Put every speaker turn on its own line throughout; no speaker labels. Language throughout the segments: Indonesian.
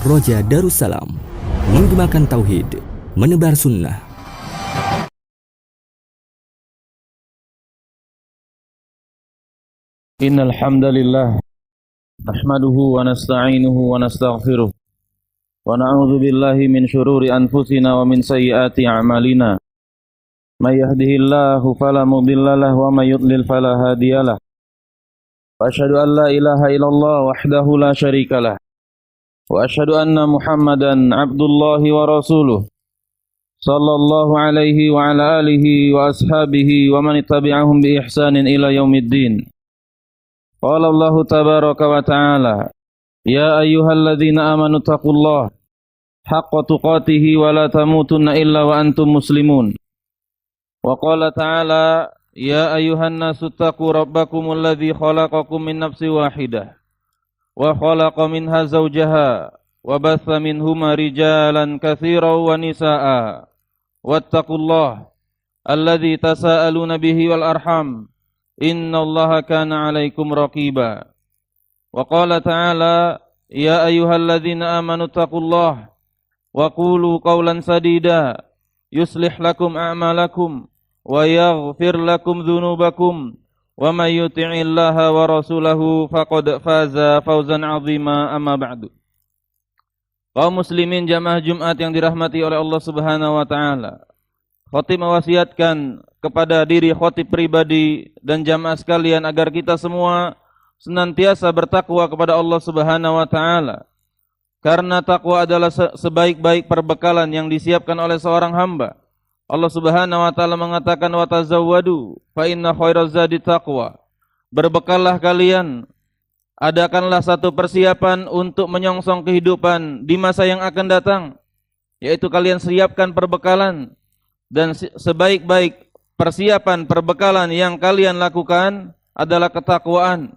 Roja Darussalam, menggemakan tauhid, menebar sunnah.
Innal hamdalillah nahmaduhu wa nasta'inuhu wa nastaghfiruh wa na'udzu billahi min syururi anfusina wa min sayyiati a'malina. May yahdihillahu fala mudhillalah wa may yudlil fala hadiyalah. Wa asyhadu an la ilaha illallah wahdahu la syarikalah. Wa asyhadu anna Muhammadan abdullahi wa rasuluh. Sallallahu alaihi wa ala alihi wa ashabihi wa man tabi'ahum bi ihsanin ila yaumiddin. Qala Allah tabaraka wa ta'ala, ya ayyuhalladzina amanu taqullaha haqqa tuqatih wa la tamutunna illa wa antum muslimun. Wa qala ta'ala, ya ayyuhan nasu taqu rabbakumul ladzi khalaqakum min nafsin wahidah wa khalaqa minha zawjaha wa batha minhuma rijalan katsiran wa nisaa'a wattaqullaha alladzi tasaaluna bihi wal arham innallaha kana 'alaikum raqiba. Wa qala ta'ala, ya ayyuhalladzina amanu taqullaha wa qulu qawlan sadida yuslih lakum a'malakum wa yaghfir lakum dhunubakum wa may yuti'illaha wa rasulahu faqad faza fawzan 'azima, amma ba'du. Kaum muslimin jamaah Jumat yang dirahmati oleh Allah Subhanahu wa taala. Khatib mewasiatkan kepada diri khatib pribadi dan jamaah sekalian agar kita semua senantiasa bertakwa kepada Allah Subhanahu wa taala. Karena takwa adalah sebaik-baik perbekalan yang disiapkan oleh seorang hamba. Allah Subhanahu wa taala mengatakan wa tazawwadu fa inna khairaz zadi taqwa. Berbekallah kalian, adakanlah satu persiapan untuk menyongsong kehidupan di masa yang akan datang, yaitu kalian siapkan perbekalan, dan sebaik-baik persiapan perbekalan yang kalian lakukan adalah ketakwaan,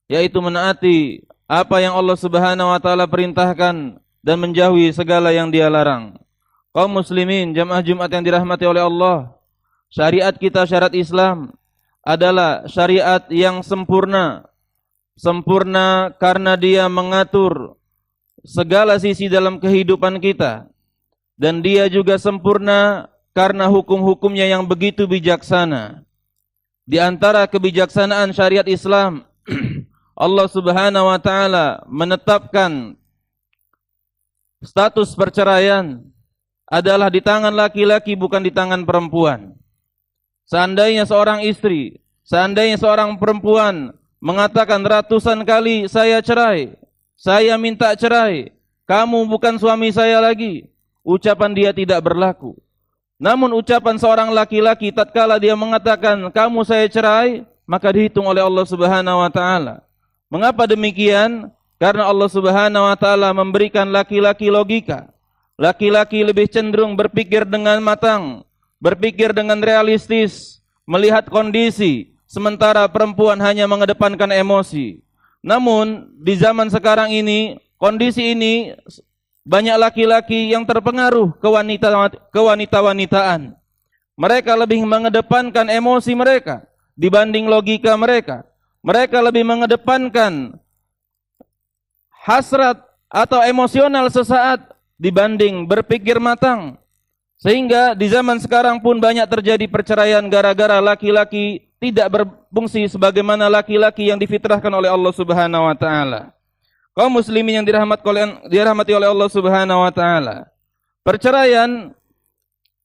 yaitu menaati apa yang Allah Subhanahu wa taala perintahkan dan menjauhi segala yang Dia larang. Kaum muslimin jamaah Jumat yang dirahmati oleh Allah, syariat kita, syariat Islam adalah syariat yang sempurna. Sempurna karena dia mengatur segala sisi dalam kehidupan kita, dan dia juga sempurna karena hukum-hukumnya yang begitu bijaksana. Di antara kebijaksanaan syariat Islam, Allah Subhanahu wa taala menetapkan status perceraian adalah di tangan laki-laki, bukan di tangan perempuan. Seandainya seorang istri, seandainya seorang perempuan mengatakan ratusan kali saya cerai, saya minta cerai, kamu bukan suami saya lagi, ucapan dia tidak berlaku. Namun ucapan seorang laki-laki tatkala dia mengatakan kamu saya cerai, maka dihitung oleh Allah Subhanahu wa taala. Mengapa demikian? Karena Allah Subhanahu wa taala memberikan laki-laki logika. Laki-laki lebih cenderung berpikir dengan matang, berpikir dengan realistis, melihat kondisi, sementara perempuan hanya mengedepankan emosi. Namun di zaman sekarang ini, kondisi ini banyak laki-laki yang terpengaruh kewanita-wanitaan. Mereka lebih mengedepankan emosi mereka dibanding logika mereka. Mereka lebih mengedepankan hasrat atau emosional sesaat dibanding berpikir matang. Sehingga di zaman sekarang pun banyak terjadi perceraian gara-gara laki-laki tidak berfungsi sebagaimana laki-laki yang difitrahkan oleh Allah Subhanahu wa taala. Kaum muslimin yang dirahmati oleh Allah Subhanahu wa taala. Perceraian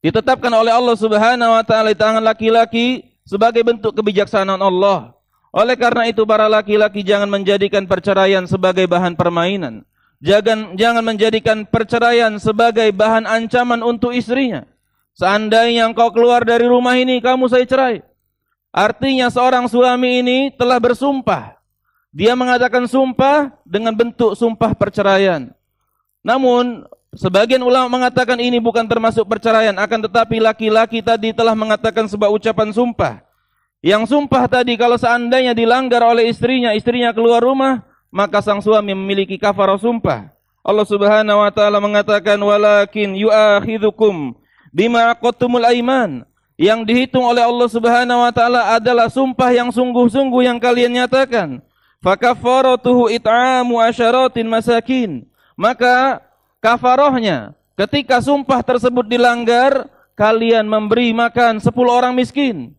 ditetapkan oleh Allah Subhanahu wa taala di tangan laki-laki sebagai bentuk kebijaksanaan Allah. Oleh karena itu para laki-laki jangan menjadikan perceraian sebagai bahan permainan. Jangan menjadikan perceraian sebagai bahan ancaman untuk istrinya. Seandainya engkau keluar dari rumah ini, kamu saya cerai. Artinya seorang suami ini telah bersumpah. Dia mengatakan sumpah dengan bentuk sumpah perceraian. Namun sebagian ulama mengatakan ini bukan termasuk perceraian, akan tetapi laki-laki tadi telah mengatakan sebuah ucapan sumpah. Yang sumpah tadi kalau seandainya dilanggar oleh istrinya, istrinya keluar rumah, maka sang suami memiliki kafarah sumpah. Allah Subhanahu wa taala mengatakan walakin yu'akhidhukum bima aqadtumul aiman. Yang dihitung oleh Allah Subhanahu wa taala adalah sumpah yang sungguh-sungguh yang kalian nyatakan. Fakaffaratuhu it'amu asyaratin masakin. Maka kafarahnya ketika sumpah tersebut dilanggar, kalian memberi makan 10 orang miskin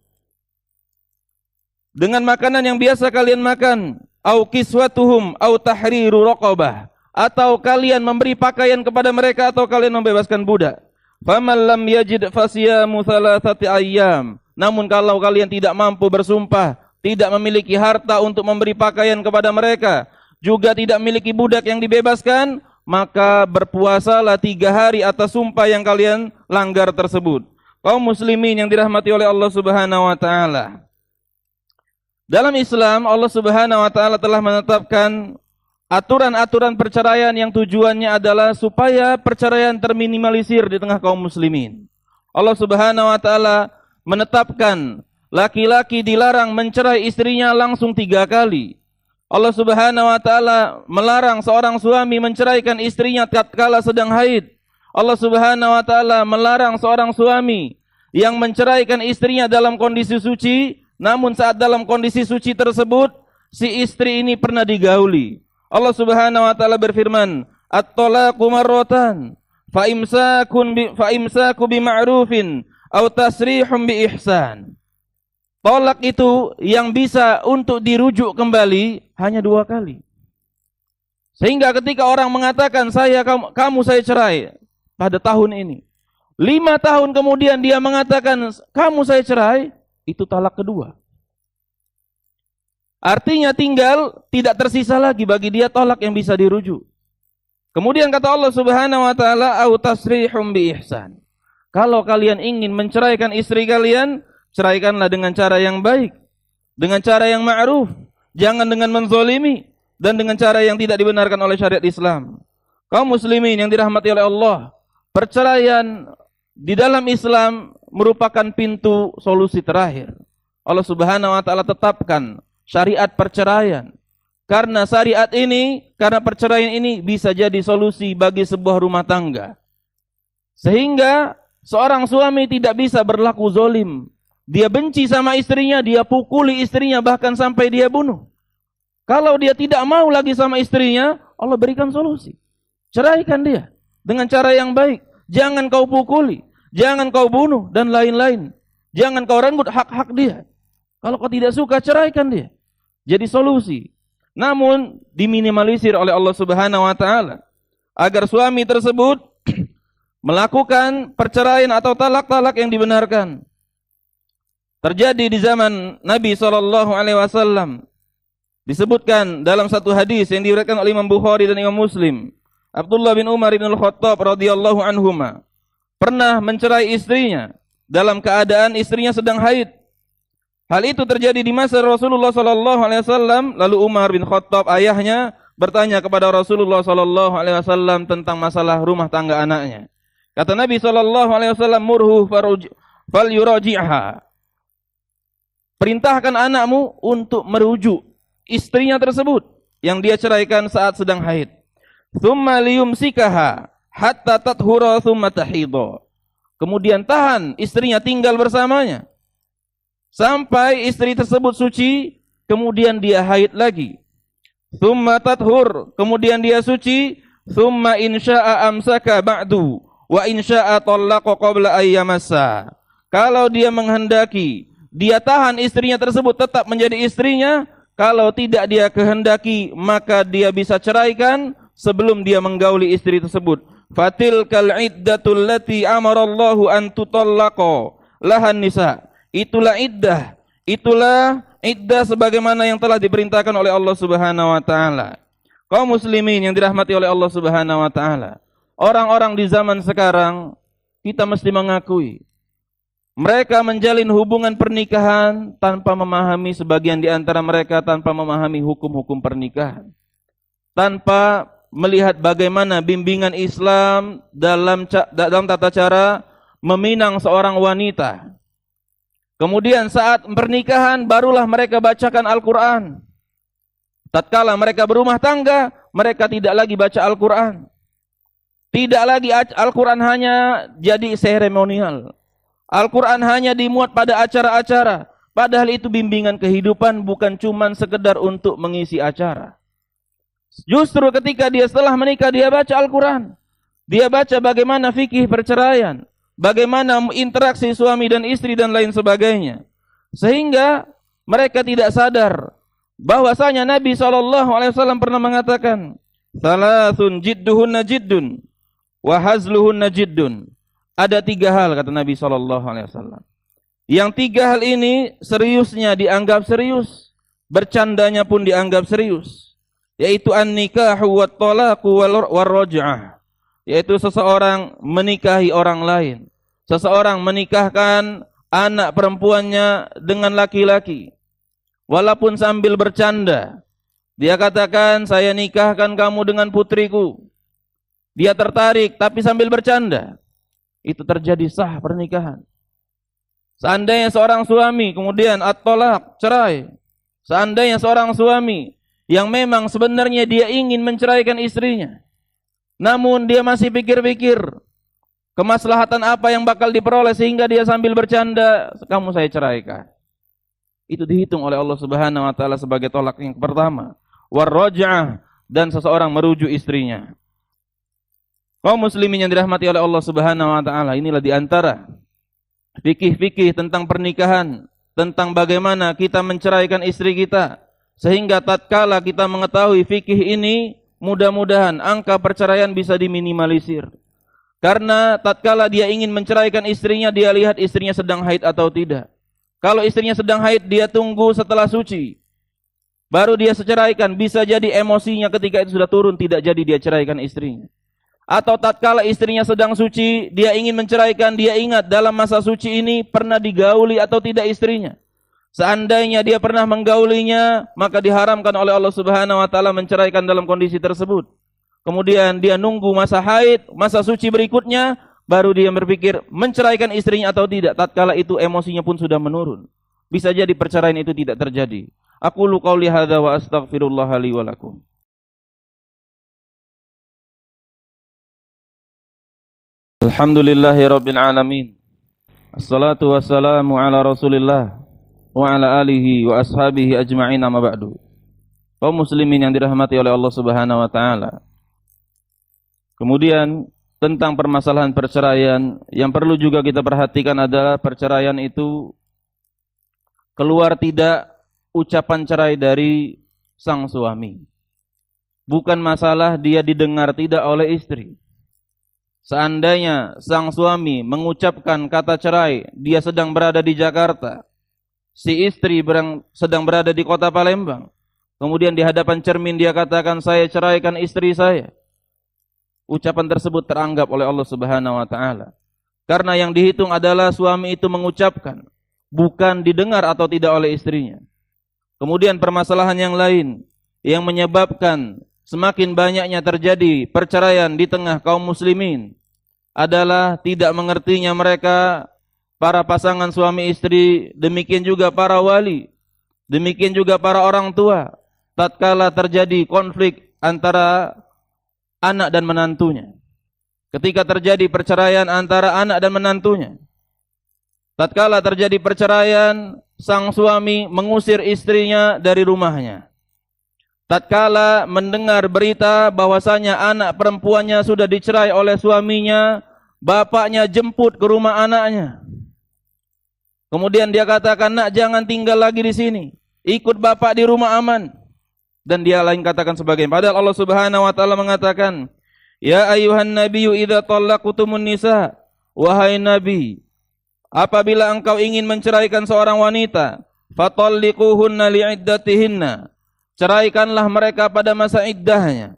dengan makanan yang biasa kalian makan, au kiswatuhum au tahriru raqabah, atau kalian memberi pakaian kepada mereka atau kalian membebaskan budak. Faman lam yajid fasiyamu thalathati ayyam. Namun kalau kalian tidak mampu bersumpah, tidak memiliki harta untuk memberi pakaian kepada mereka, juga tidak memiliki budak yang dibebaskan, maka berpuasalah 3 hari atas sumpah yang kalian langgar tersebut. Kaum muslimin yang dirahmati oleh Allah Subhanahu wa taala. Dalam Islam, Allah Subhanahu wa taala telah menetapkan aturan-aturan perceraian yang tujuannya adalah supaya perceraian terminimalisir di tengah kaum muslimin. Allah Subhanahu wa taala menetapkan laki-laki dilarang mencerai istrinya langsung 3 kali. Allah Subhanahu wa taala melarang seorang suami menceraikan istrinya tatkala sedang haid. Allah Subhanahu wa taala melarang seorang suami yang menceraikan istrinya dalam kondisi suci, namun saat dalam kondisi suci tersebut si istri ini pernah digauli. Allah Subhanahu wa taala berfirman, "At-talaqu marratan, fa imsaku bima'rufin aw tasrihum bi ihsan." Tolak itu yang bisa untuk dirujuk kembali hanya 2 kali. Sehingga ketika orang mengatakan kamu saya cerai pada tahun ini, 5 tahun kemudian dia mengatakan kamu saya cerai, itu talak kedua. Artinya tinggal tidak tersisa lagi bagi dia tolak yang bisa dirujuk. Kemudian kata Allah Subhanahu wa taala, "Au tasrihum bi ihsan." Kalau kalian ingin menceraikan istri kalian, ceraikanlah dengan cara yang baik, dengan cara yang ma'ruf, jangan dengan menzalimi dan dengan cara yang tidak dibenarkan oleh syariat Islam. Kaum muslimin yang dirahmati oleh Allah, perceraian di dalam Islam merupakan pintu solusi terakhir. Allah Subhanahu wa taala tetapkan syariat perceraian. Karena perceraian ini bisa jadi solusi bagi sebuah rumah tangga. Sehingga seorang suami tidak bisa berlaku zalim. Dia benci sama istrinya, dia pukuli istrinya, bahkan sampai dia bunuh. Kalau dia tidak mau lagi sama istrinya, Allah berikan solusi. Ceraikan dia dengan cara yang baik. Jangan kau pukuli, jangan kau bunuh, dan lain-lain. Jangan kau renggut hak-hak dia. Kalau kau tidak suka, ceraikan dia. Jadi solusi. Namun diminimalisir oleh Allah Subhanahu wa taala agar suami tersebut melakukan perceraian atau talak-talak yang dibenarkan. Terjadi di zaman Nabi SAW. Disebutkan dalam satu hadis yang diriwayatkan oleh Imam Bukhari dan Imam Muslim. Abdullah bin Umar bin Al-Khattab radhiyallahu anhuma pernah mencerai istrinya dalam keadaan istrinya sedang haid. Hal itu terjadi di masa Rasulullah SAW. Lalu Umar bin Khattab, ayahnya, bertanya kepada Rasulullah SAW tentang masalah rumah tangga anaknya. Kata Nabi SAW, "Murhu fal yuraji'ha." Perintahkan anakmu untuk merujuk istrinya tersebut yang dia ceraikan saat sedang haid. Thumma liyumsikaha hatta tathura thumma tahidha. Kemudian tahan istrinya tinggal bersamanya sampai istri tersebut suci, kemudian dia haid lagi. Thumma tathur, kemudian dia suci. Thumma insya'a amsaka ba'du wa insya'a tallaqa qabla ayyamassa. Kalau dia menghendaki, dia tahan istrinya tersebut tetap menjadi istrinya. Kalau tidak dia kehendaki, maka dia bisa ceraikan sebelum dia menggauli istri tersebut. Fatilkal iddatul lati amarallahu an tutallaqa lahan nisa. Itulah iddah sebagaimana yang telah diperintahkan oleh Allah Subhanahu wa taala. Kaum muslimin yang dirahmati oleh Allah Subhanahu wa taala. Orang-orang di zaman sekarang kita mesti mengakui mereka menjalin hubungan pernikahan tanpa memahami, sebagian di antara mereka tanpa memahami hukum-hukum pernikahan. Tanpa melihat bagaimana bimbingan Islam dalam tata cara meminang seorang wanita. Kemudian saat pernikahan barulah mereka bacakan Al-Quran. Tatkala mereka berumah tangga, mereka tidak lagi baca Al-Quran. Tidak lagi Al-Quran hanya jadi seremonial. Al-Quran hanya dimuat pada acara-acara. Padahal itu bimbingan kehidupan, bukan cuma sekedar untuk mengisi acara. Justru ketika dia setelah menikah, dia baca Al-Quran. Dia baca bagaimana fikih perceraian, bagaimana interaksi suami dan istri dan lain sebagainya. Sehingga mereka tidak sadar bahwasanya Nabi SAW pernah mengatakan, "Salasun jidduhunna jiddun wa hazluhunna jiddun." Ada 3 hal kata Nabi SAW. Yang 3 hal ini seriusnya dianggap serius, bercandanya pun dianggap serius. Yaitu an-nikahu wat-talaqu war-raj'ah. Yaitu seseorang menikahi orang lain. Seseorang menikahkan anak perempuannya dengan laki-laki. Walaupun sambil bercanda. Dia katakan, saya nikahkan kamu dengan putriku. Dia tertarik tapi sambil bercanda. Itu terjadi sah pernikahan. Seandainya seorang suami kemudian at-talaq, cerai. Seandainya seorang suami yang memang sebenarnya dia ingin menceraikan istrinya, namun dia masih pikir-pikir kemaslahatan apa yang bakal diperoleh sehingga dia sambil bercanda, kamu saya ceraikan. Itu dihitung oleh Allah Subhanahu wa taala sebagai tolak yang pertama. War-raj'ah, dan seseorang merujuk istrinya. Kaum muslimin yang dirahmati oleh Allah Subhanahu wa taala, inilah di antara fikih-fikih tentang pernikahan, tentang bagaimana kita menceraikan istri kita, sehingga tatkala kita mengetahui fikih ini, mudah-mudahan angka perceraian bisa diminimalisir. Karena tatkala dia ingin menceraikan istrinya, dia lihat istrinya sedang haid atau tidak. Kalau istrinya sedang haid, dia tunggu setelah suci, baru dia ceraikan. Bisa jadi emosinya ketika itu sudah turun, tidak jadi dia ceraikan istrinya. Atau tatkala istrinya sedang suci, dia ingin menceraikan, dia ingat dalam masa suci ini pernah digauli atau tidak istrinya. Seandainya dia pernah menggaulinya, maka diharamkan oleh Allah Subhanahu wa taala menceraikan dalam kondisi tersebut. Kemudian dia nunggu masa haid, masa suci berikutnya, baru dia berpikir menceraikan istrinya atau tidak. Tatkala itu emosinya pun sudah menurun. Bisa jadi perceraian itu tidak terjadi. Aqulu qauli hadza wa astaghfirullah li wa lakum. Alhamdulillahi rabbil alamin. Assalatu wassalamu ala Rasulillah wa ala alihi wa ashabihi ajma'in, amma ba'du. Kaum muslimin yang dirahmati oleh Allah Subhanahu wa taala. Kemudian tentang permasalahan perceraian yang perlu juga kita perhatikan adalah perceraian itu keluar tidak ucapan cerai dari sang suami. Bukan masalah dia didengar tidak oleh istri. Seandainya sang suami mengucapkan kata cerai, dia sedang berada di Jakarta, si istri sedang berada di kota Palembang, kemudian di hadapan cermin dia katakan, saya ceraikan istri saya. Ucapan tersebut teranggap oleh Allah Subhanahu wa taala. Karena yang dihitung adalah suami itu mengucapkan, bukan didengar atau tidak oleh istrinya. Kemudian permasalahan yang lain yang menyebabkan semakin banyaknya terjadi perceraian di tengah kaum muslimin adalah tidak mengertinya mereka, para pasangan suami istri, demikian juga para wali, demikian juga para orang tua, tatkala terjadi konflik antara anak dan menantunya. Ketika terjadi perceraian antara anak dan menantunya, tatkala terjadi perceraian, sang suami mengusir istrinya dari rumahnya. Tatkala mendengar berita bahwasanya anak perempuannya sudah dicerai oleh suaminya, bapaknya jemput ke rumah anaknya. Kemudian dia katakan, nak, jangan tinggal lagi di sini, ikut bapak di rumah aman. Dan dia lain katakan sebagainya. Padahal Allah Subhanahu wa taala mengatakan, ya ayuhan nabiyyu idza talaqtumun nisa, wahai nabi, apabila engkau ingin menceraikan seorang wanita, fatalliquhunna li'iddatihinna, ceraikanlah mereka pada masa iddahnya,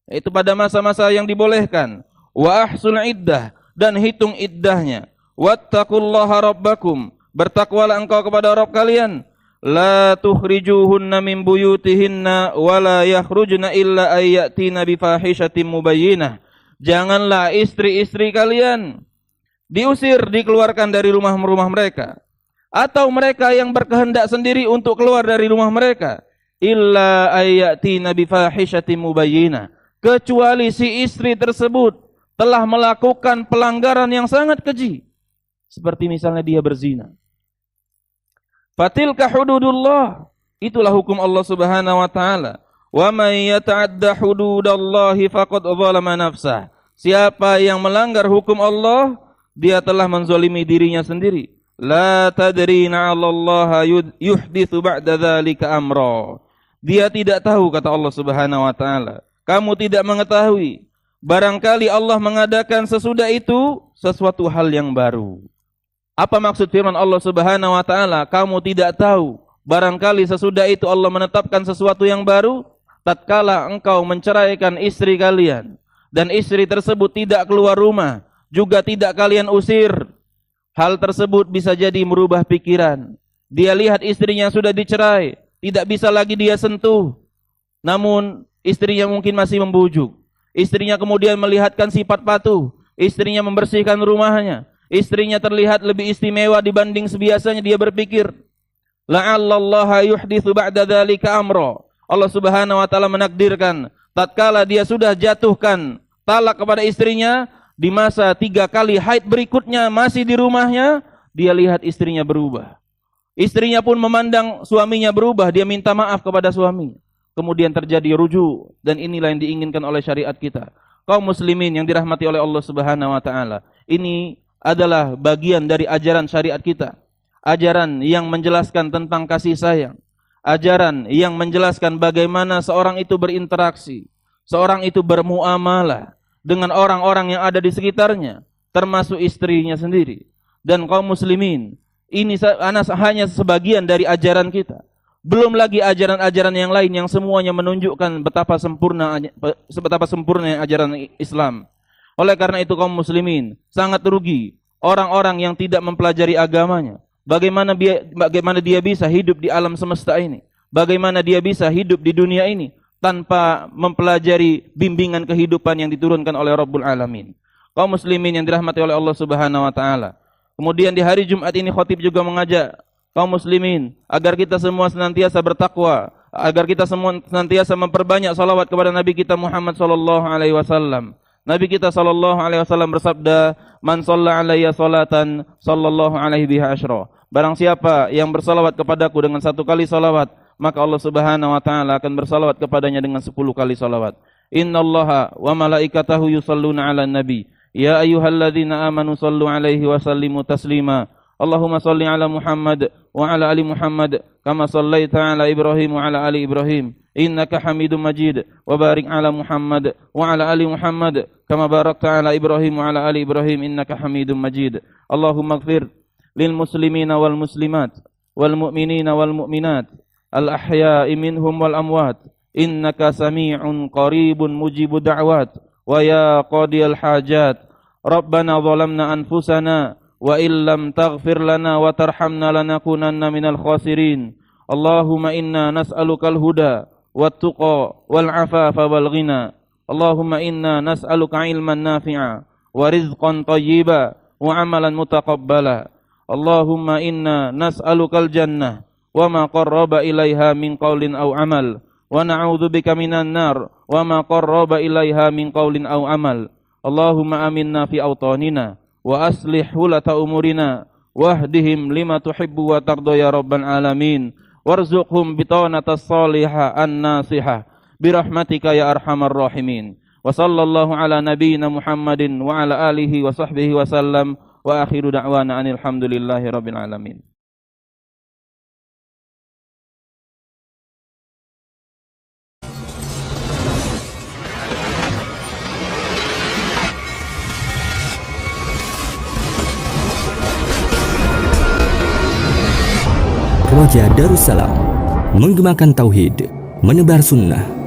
yaitu pada masa-masa yang dibolehkan. Wa ahsul iddah, dan hitung iddahnya. Wattaqullaha rabbakum, bertakwalah engkau kepada Rabb kalian. La tukhrijuhunna min buyutihinna wa la yakhrujna illa ayyatina bifahishatin mubayyinah. Janganlah istri-istri kalian diusir, dikeluarkan dari rumah-rumah mereka, atau mereka yang berkehendak sendiri untuk keluar dari rumah mereka, illa ayyatina bifahishatin mubayyinah, kecuali si istri tersebut telah melakukan pelanggaran yang sangat keji, seperti misalnya dia berzina. Fatilka hududullah, itulah hukum Allah Subhanahu wa taala. Wa may yata'adda hududallahi faqad zalama nafsah. Siapa yang melanggar hukum Allah, dia telah menzalimi dirinya sendiri. La tadrina 'alallaha yuhditsu ba'da dzalika amra. Dia tidak tahu, kata Allah Subhanahu wa taala. Kamu tidak mengetahui, barangkali Allah mengadakan sesudah itu sesuatu hal yang baru. Apa maksud firman Allah Subhanahu wa taala? Kamu tidak tahu, barangkali sesudah itu Allah menetapkan sesuatu yang baru. Tatkala engkau menceraikan istri kalian dan istri tersebut tidak keluar rumah, juga tidak kalian usir, hal tersebut bisa jadi merubah pikiran. Dia lihat istrinya sudah dicerai, tidak bisa lagi dia sentuh, namun istrinya mungkin masih membujuk. Istrinya kemudian melihatkan sifat patuh, istrinya membersihkan rumahnya, istrinya terlihat lebih istimewa dibanding sebiasanya. Dia berpikir, la'allallaha yuhditsu ba'da dzalika amra. Allah Subhanahu wa taala menakdirkan tatkala dia sudah jatuhkan talak kepada istrinya, di masa 3 kali haid berikutnya masih di rumahnya, dia lihat istrinya berubah. Istrinya pun memandang suaminya berubah, dia minta maaf kepada suami. Kemudian terjadi rujuk, dan inilah yang diinginkan oleh syariat kita. Kaum muslimin yang dirahmati oleh Allah Subhanahu wa taala, ini adalah bagian dari ajaran syariat kita. Ajaran yang menjelaskan tentang kasih sayang. Ajaran yang menjelaskan bagaimana seorang itu berinteraksi, seorang itu bermuamalah dengan orang-orang yang ada di sekitarnya, termasuk istrinya sendiri. Dan kaum muslimin, ini hanya sebagian dari ajaran kita. Belum lagi ajaran-ajaran yang lain yang semuanya menunjukkan betapa sempurna ajaran Islam. Oleh karena itu kaum muslimin, sangat rugi orang-orang yang tidak mempelajari agamanya. Bagaimana dia bisa hidup di alam semesta ini? Bagaimana dia bisa hidup di dunia ini tanpa mempelajari bimbingan kehidupan yang diturunkan oleh Rabbul Alamin? Kaum muslimin yang dirahmati oleh Allah Subhanahu wa taala. Kemudian di hari Jumat ini khatib juga mengajak kaum muslimin agar kita semua senantiasa bertakwa, agar kita semua senantiasa memperbanyak salawat kepada Nabi kita Muhammad sallallahu alaihi wasallam. Nabi kita sallallahu alaihi wasallam bersabda, "Man shalla alayya salatan sallallahu alaihi biha asyra." Barang siapa yang bersalawat kepadaku dengan 1 kali salawat, maka Allah Subhanahu wa taala akan bersalawat kepadanya dengan 10 kali salawat. Innallaha wa malaikatahu yusalluna 'alan nabi. Ya ayyuhalladzina amanu sallu alaihi wa sallimu taslima. Allahumma salli ala Muhammad wa ala ali Muhammad kama sallaita ala Ibrahim wa ala ali Ibrahim innaka Hamidum Majid, wa barik ala Muhammad wa ala ali Muhammad kama barakta ala Ibrahim wa ala ali Ibrahim innaka Hamidum Majid. Allahumma ighfir lil muslimina wal muslimat wal mu'minina wal mu'minat al ahya'i minhum wal amwat innaka sami'un qaribun mujibud da'wat wa ya qadiyal hajat. Rabbana zalamna anfusana wa illam taghfir lana wa tarhamna lanakunanna minal khasirin. Allahumma inna nas'alukal huda wat tuqa wal afafa wal ghina. Allahumma inna nas'aluka ilman nafi'a wa rizqan thayyiba wa amalan mutaqabbala. Allahumma inna nas'alukal jannah wa ma qarraba ilaiha min qaulin aw amal wa na'udzubika minan nar wa ma qarraba ilaiha min qaulin aw amal. Allahumma aminna fi awtanina wa aslih hulata umurina wahdihim lima tuhibbu wa tarda ya rabbal alamin warzuqhum bitanatas salihah an-nasihah birahmatika ya arhamar rahimin. Wa sallallahu ala nabiyyina Muhammadin wa ala alihi wa sahbihi wa sallam wa akhiru da'wana anil hamdulillahi rabbil alamin.
Raja Darussalam, menggemakan tauhid, menebar sunnah.